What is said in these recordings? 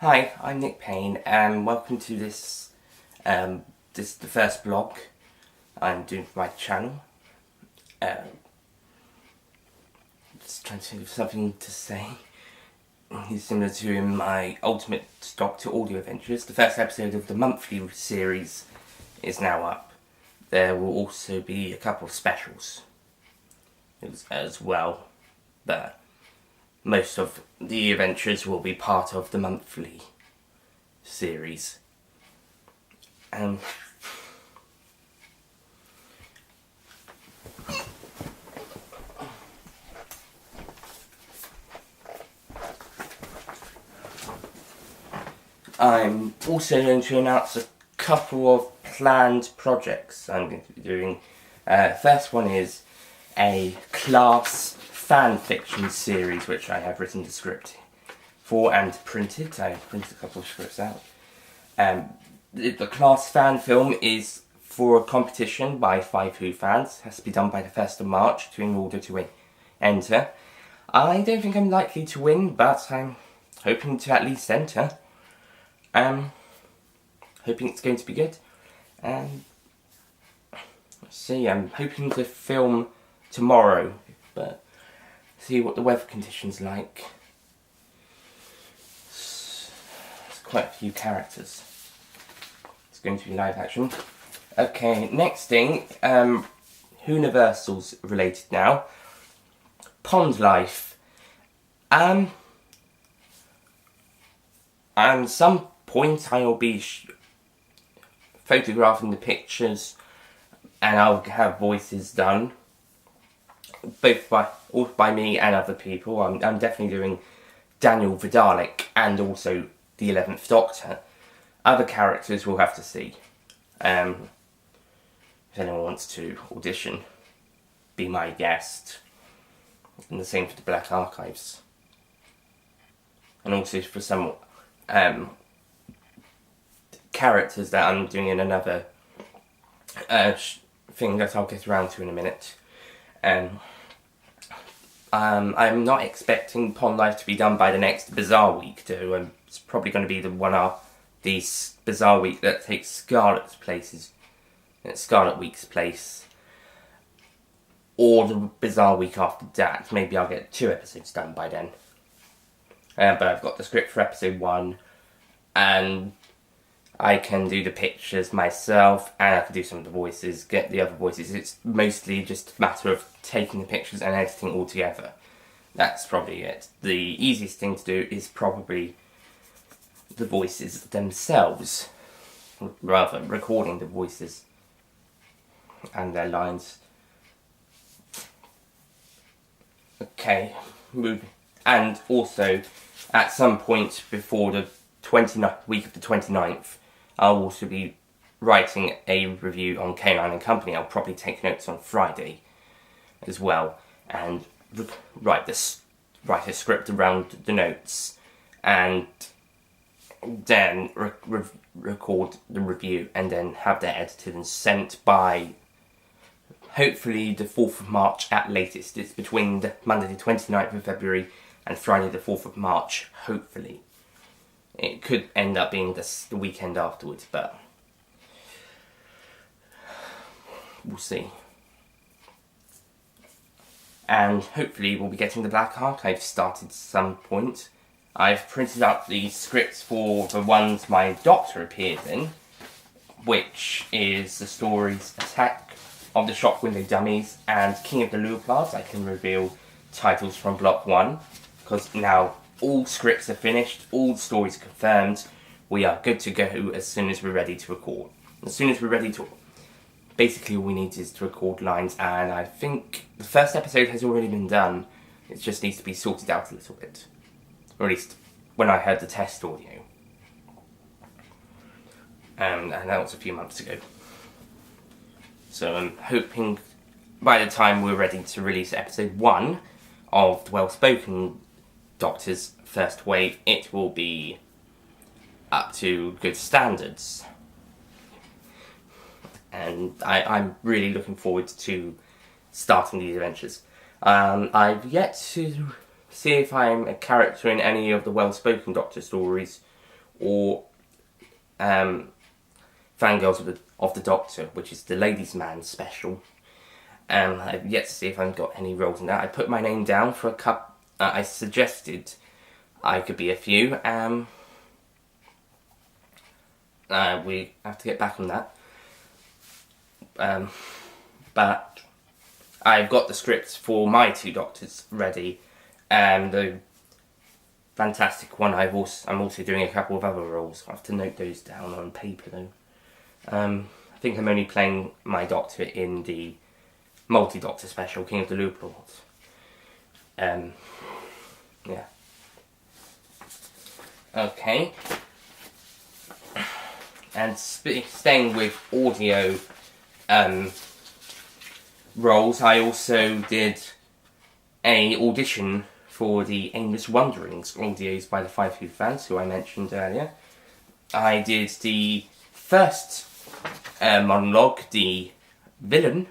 Hi, I'm Nick Payne, and welcome to this. This is the first vlog I'm doing for my channel. Just trying to think of something to say. It's similar to my Ultimate Doctor Audio Adventures. The first episode of the monthly series is now up. There will also be a couple of specials as well, but most of the adventures will be part of the monthly series. I'm also going to announce a couple of planned projects I'm going to be doing. First one is a class fan fiction series which I have written the script for and printed. I printed a couple of scripts out. The class fan film is for a competition by 5 Who fans. It has to be done by the 1st of March in order to enter. I don't think I'm likely to win, but I'm hoping to at least enter. Hoping it's going to be good. Let's see, I'm hoping to film tomorrow, but see what the weather conditions like. There's quite a few characters. It's going to be live action. Okay, next thing, Universal's related now. Pond Life. At some point I will be photographing the pictures and I'll have voices done, both by me and other people. I'm definitely doing Daniel Vidalik and also the 11th Doctor. Other characters we'll have to see. If anyone wants to audition, be my guest. And the same for the Black Archives. And also for some characters that I'm doing in another thing that I'll get around to in a minute. I'm not expecting Pond Life to be done by the next Bizarre Week, though. It's probably going to be the Bizarre Week that takes Scarlet Week's place, or the Bizarre Week after that. Maybe I'll get 2 episodes done by then. But I've got the script for episode 1, and I can do the pictures myself, and I can do some of the voices, get the other voices. It's mostly just a matter of taking the pictures and editing all together. That's probably it. The easiest thing to do is probably the voices themselves, rather recording the voices and their lines. Okay, moving. And also, at some point before the week of the 29th, I'll also be writing a review on K9 and Company. I'll probably take notes on Friday as well, and write a script around the notes, and then record the review, and then have that edited and sent by hopefully the 4th of March at latest. It's between Monday the 29th of February and Friday the 4th of March, hopefully. It could end up being the weekend afterwards, but we'll see. And hopefully we'll be getting the Black Archive started at some point. I've printed out the scripts for the ones my Doctor appeared in, which is the stories Attack of the Shop Window Dummies and King of the Looplards. I can reveal titles from Block 1, because now all scripts are finished, all stories are confirmed. We are good to go as soon as we're ready to record. Basically all we need is to record lines, and I think the first episode has already been done. It just needs to be sorted out a little bit. Or at least when I heard the test audio. And that was a few months ago. So I'm hoping by the time we're ready to release episode 1 of the Well Spoken Doctor's first wave, it will be up to good standards. And I'm really looking forward to starting these adventures. I've yet to see if I'm a character in any of the Well Spoken Doctor stories, or Fangirls of the Doctor, which is the Ladies' Man special. I've yet to see if I've got any roles in that. I put my name down for a couple. I suggested I could be a few. We have to get back on that. But I've got the scripts for my 2 Doctors ready. The fantastic one, I'm also doing a couple of other roles. I have to note those down on paper though. I think I'm only playing my Doctor in the multi-Doctor special, King of the Loop Lords. Yeah. Okay. And staying with audio roles, I also did a audition for the Aimless Wanderings audios by the Five Who Fans, who I mentioned earlier. I did the first monologue, the villain.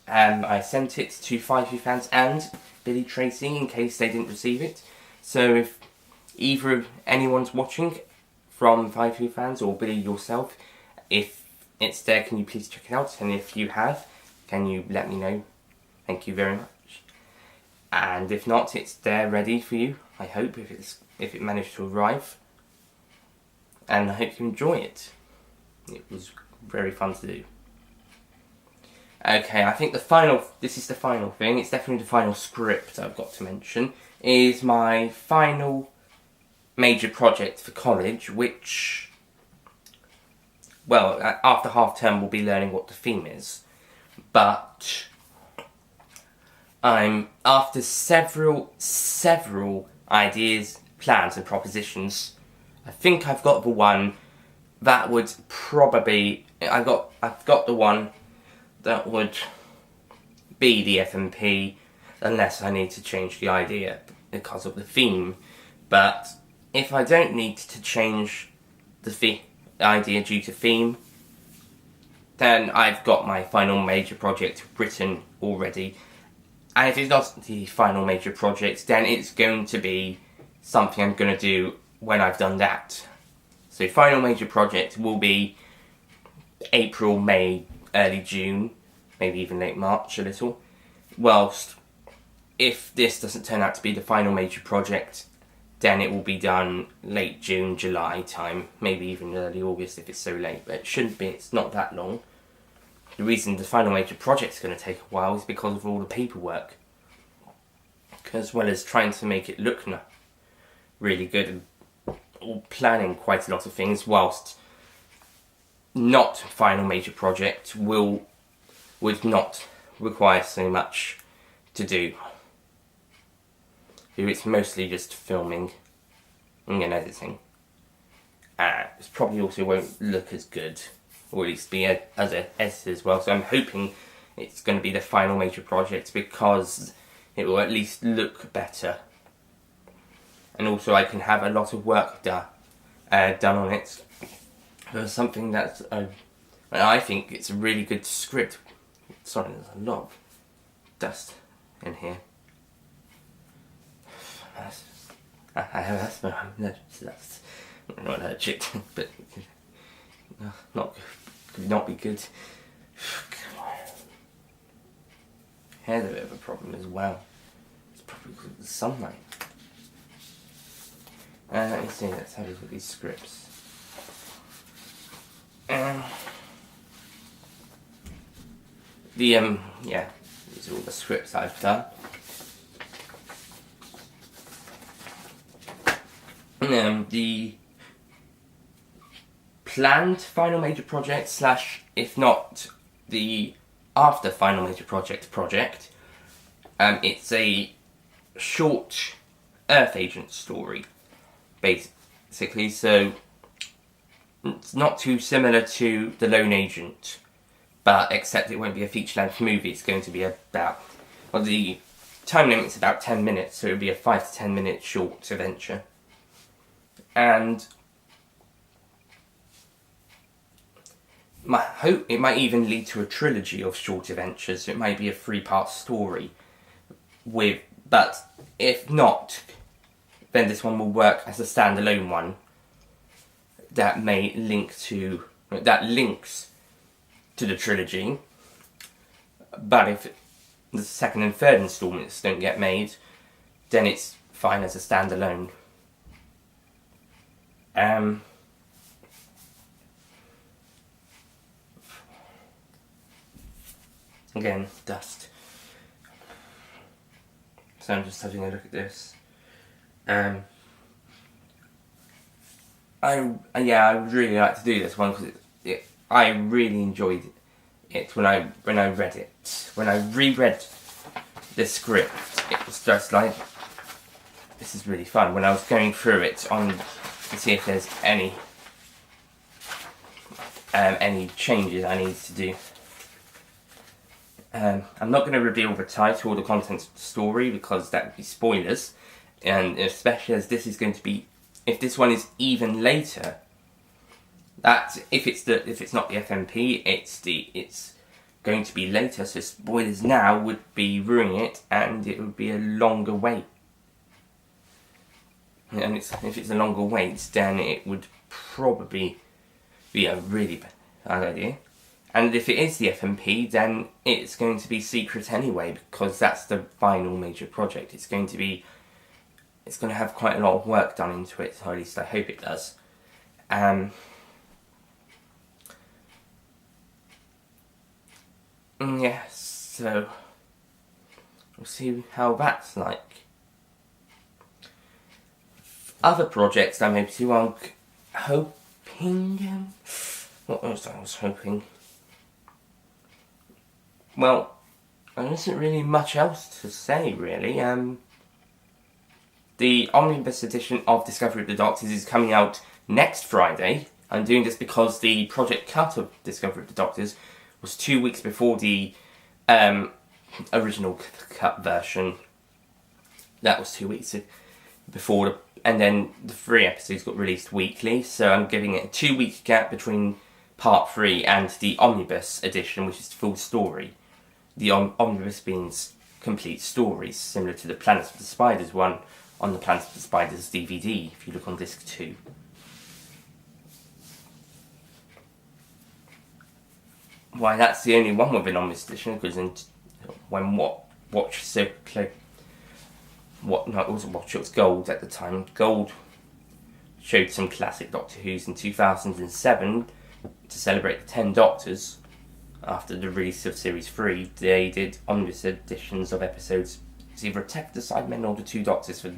I sent it to Five Who Fans and Billy Tracy in case they didn't receive it. So if anyone's watching from Five Who Fans or Billy yourself, if it's there, can you please check it out? And if you have, can you let me know? Thank you very much. And if not, it's there ready for you, I hope, if it managed to arrive. And I hope you enjoy it. It was very fun to do. Okay, I think this is the final thing, it's definitely the final script I've got to mention, is my final major project for college, which, well, after half term we'll be learning what the theme is. But after several ideas, plans and propositions, I think I've got the one that would probably, I've got the one that would be the FMP, unless I need to change the idea because of the theme. But if I don't need to change the idea due to theme, then I've got my final major project written already. And if it's not the final major project, then it's going to be something I'm going to do when I've done that. So final major project will be April, May, early June, maybe even late March a little. Whilst if this doesn't turn out to be the final major project, then it will be done late June, July time, maybe even early August if it's so late, but it shouldn't be, it's not that long. The reason the final major project is going to take a while is because of all the paperwork, as well as trying to make it look really good and planning quite a lot of things, whilst not final major project would not require so much to do. It's mostly just filming and editing. It probably also won't look as good, or at least be as an editor as well, so I'm hoping it's going to be the final major project because it will at least look better. And also I can have a lot of work done on it. There's something that I think it's a really good script. Sorry, there's a lot of dust in here. I have asthma, I'm allergic to dust. I'm not allergic, but could not be good. Hair's a bit of a problem as well. It's probably because of the sunlight. Let me see, let's have a look at these scripts. Yeah, these are all the scripts I've done. The planned final major project / if not the after final major project, it's a short Earth Agent story, basically, so it's not too similar to The Lone Agent, but except it won't be a feature-length movie. It's going to be about, well, the time limit's about 10 minutes, so it'll be a 5 to 10 minute short adventure. And I hope it might even lead to a trilogy of short adventures. It might be a 3-part story, but if not, then this one will work as a standalone one that links to the trilogy. But if the second and third installments don't get made, then it's fine as a standalone. Again, dust. So I'm just having a look at this. I would really like to do this one because I really enjoyed it when I read it. When I reread the script, it was just like, this is really fun. When I was going through it to see if there's any changes I need to do. I'm not going to reveal the title or the contents of the story because that would be spoilers, and especially as this is going to be, if this one is even later, if it's not the FMP, it's going to be later. So spoilers now would be ruining it, and it would be a longer wait. And if it's a longer wait, then it would probably be a really bad idea. And if it is the FMP, then it's going to be secret anyway, because that's the final major project. It's going to have quite a lot of work done into it, or at least I hope it does. So we'll see how that's like. Other projects I may pursue, I'm hoping. What else I was hoping? Well, there isn't really much else to say, really. The Omnibus edition of Discovery of the Doctors is coming out next Friday. I'm doing this because the project cut of Discovery of the Doctors was 2 weeks before the original cut version. That was 2 weeks before, and then the 3 episodes got released weekly, so I'm giving it a 2-week gap between Part 3 and the Omnibus edition, which is the full story. The Omnibus means complete stories, similar to the Planet of the Spiders one on the Planet of the Spiders DVD, if you look on disc 2. Why, that's the only one with an Omnibus edition, because when it was Gold at the time. Gold showed some classic Doctor Who's in 2007 to celebrate the 10 Doctors. After the release of Series 3, they did omnibus editions of episodes. It's either Attack of the Cybermen or the 2 Doctors for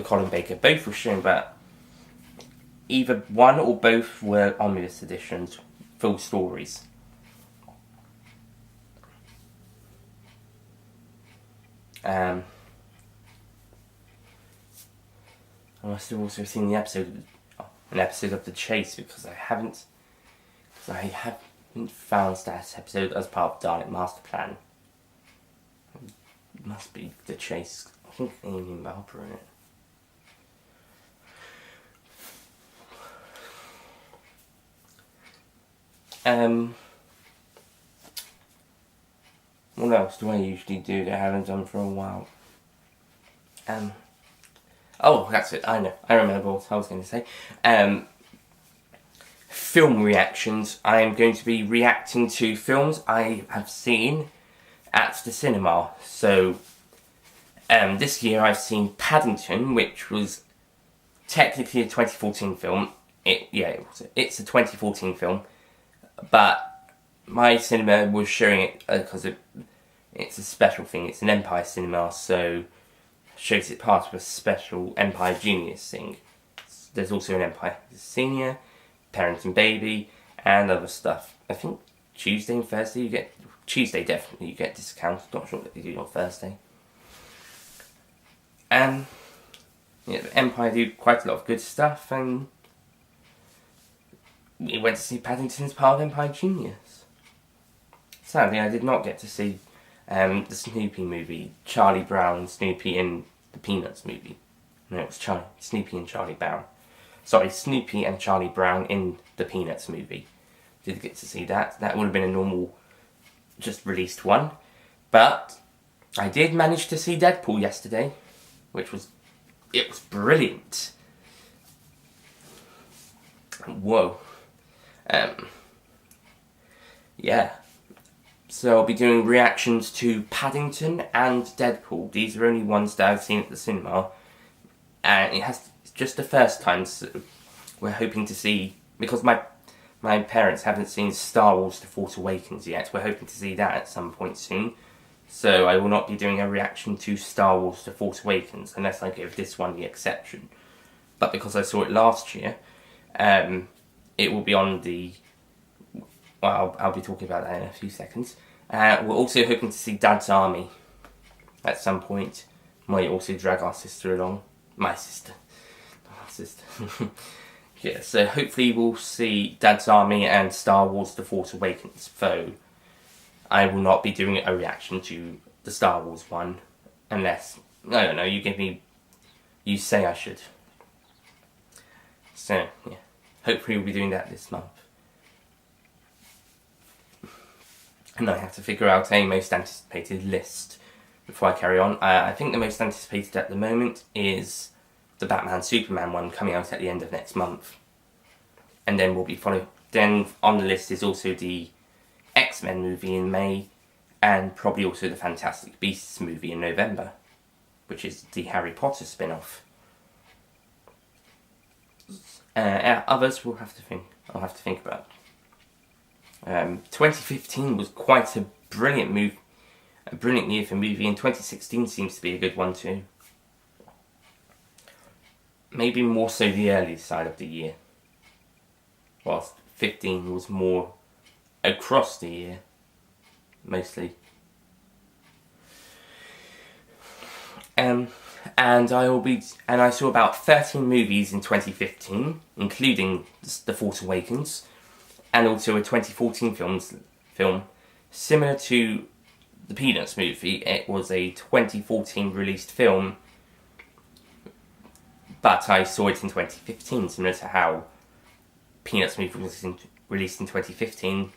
Colin Baker. Both were shown, but either one or both were omnibus editions, full stories. I must have also seen an episode of The Chase, because I haven't found that episode as part of Dalek Master Plan. It must be The Chase. I think Amy and Barbara in it. What else do I usually do that I haven't done for a while? Oh, that's it. I know. I remember what I was going to say. Film reactions. I am going to be reacting to films I have seen at the cinema. So, this year I've seen Paddington, which was technically a 2014 film. It's a 2014 film, but my cinema was showing it because it's a special thing. It's an Empire cinema, so shows it part of a special Empire Juniors thing. There's also an Empire Senior, Parent and Baby, and other stuff. I think Tuesday and Thursday Tuesday definitely you get discounts. Not sure what they do on Thursday. Empire do quite a lot of good stuff, and we went to see Paddington as part of Empire Juniors. Sadly, I did not get to see the Snoopy movie, Charlie Brown, Snoopy in the Peanuts movie. No, it was Snoopy and Charlie Brown. Sorry, Snoopy and Charlie Brown in the Peanuts movie. Did get to see that. That would have been a normal, just released one. But I did manage to see Deadpool yesterday, which was it was brilliant. Whoa. Yeah. So I'll be doing reactions to Paddington and Deadpool. These are only ones that I've seen at the cinema. And it's just the first time, so we're hoping to see, because my parents haven't seen Star Wars The Force Awakens yet. We're hoping to see that at some point soon. So I will not be doing a reaction to Star Wars The Force Awakens, unless I give this one the exception. But because I saw it last year, it will be on the... Well, I'll be talking about that in a few seconds. We're also hoping to see Dad's Army at some point. Might also drag our sister along. My sister. Our sister. Yeah, so hopefully we'll see Dad's Army and Star Wars The Force Awakens. So I will not be doing a reaction to the Star Wars one. Unless, I don't know, you say I should. So, yeah. Hopefully we'll be doing that this month. And I have to figure out a most anticipated list before I carry on. I think the most anticipated at the moment is the Batman-Superman one coming out at the end of next month. And then we'll be following... Then on the list is also the X-Men movie in May, and probably also the Fantastic Beasts movie in November, which is the Harry Potter spin-off. Others we'll have to think. I'll have to think about. 2015 was quite a brilliant year for movie, and 2016 seems to be a good one too. Maybe more so the early side of the year, whilst 15 was more across the year, mostly. And I saw about 13 movies in 2015, including The Force Awakens, and also a 2014 film similar to the Peanuts movie. It was a 2014 released film, but I saw it in 2015, similar to how Peanuts movie was released in 2015,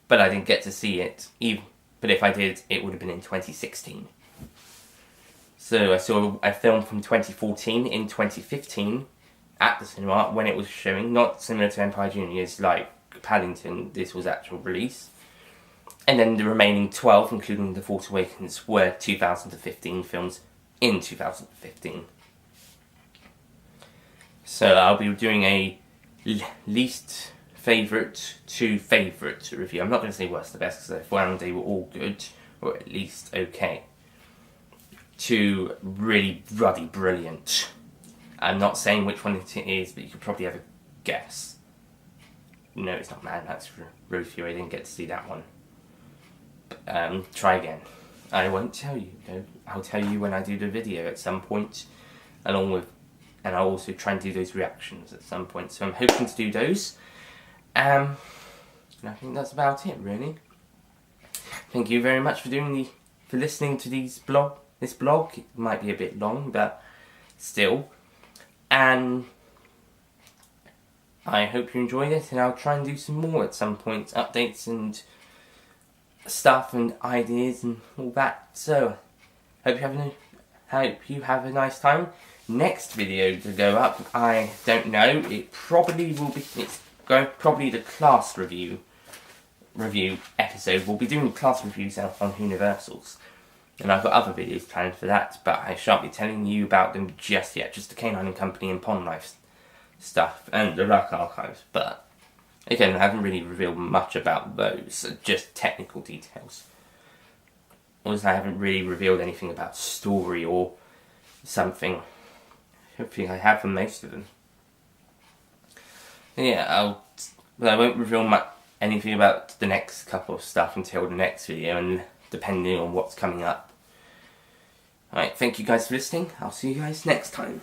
but I didn't get to see it. But if I did, it would have been in 2016. So I saw a film from 2014 in 2015 at the cinema when it was showing, not similar to Empire Juniors like Paddington. This was actual release. And then the remaining 12, including The Force Awakens, were 2015 films in 2015. So I'll be doing a least favourite to favourite review. I'm not going to say worst to best, because I found they were all good, or at least okay, to really bloody brilliant. I'm not saying which one it is, but you could probably have a guess. No, it's not Mad Max Road Fury. I didn't get to see that one. Try again. I won't tell you, though. I'll tell you when I do the video at some point, and I'll also try and do those reactions at some point. So I'm hoping to do those. And I think that's about it, really. Thank you very much for listening to this blog. It might be a bit long, but still. And I hope you enjoyed it, and I'll try and do some more at some point, updates and stuff and ideas and all that. So, hope you have a nice time. Next video to go up, I don't know. It probably will be. Probably the class review episode. We'll be doing class reviews out on Universals, and I've got other videos planned for that, but I shan't be telling you about them just yet. Just the Canine & Company and Pond Life stuff and the Rock Archives. But again, I haven't really revealed much about those, just technical details. Also, I haven't really revealed anything about story or something. Hopefully I have for most of them. Yeah, I won't reveal anything about the next couple of stuff until the next video, and depending on what's coming up. Alright, thank you guys for listening. I'll see you guys next time.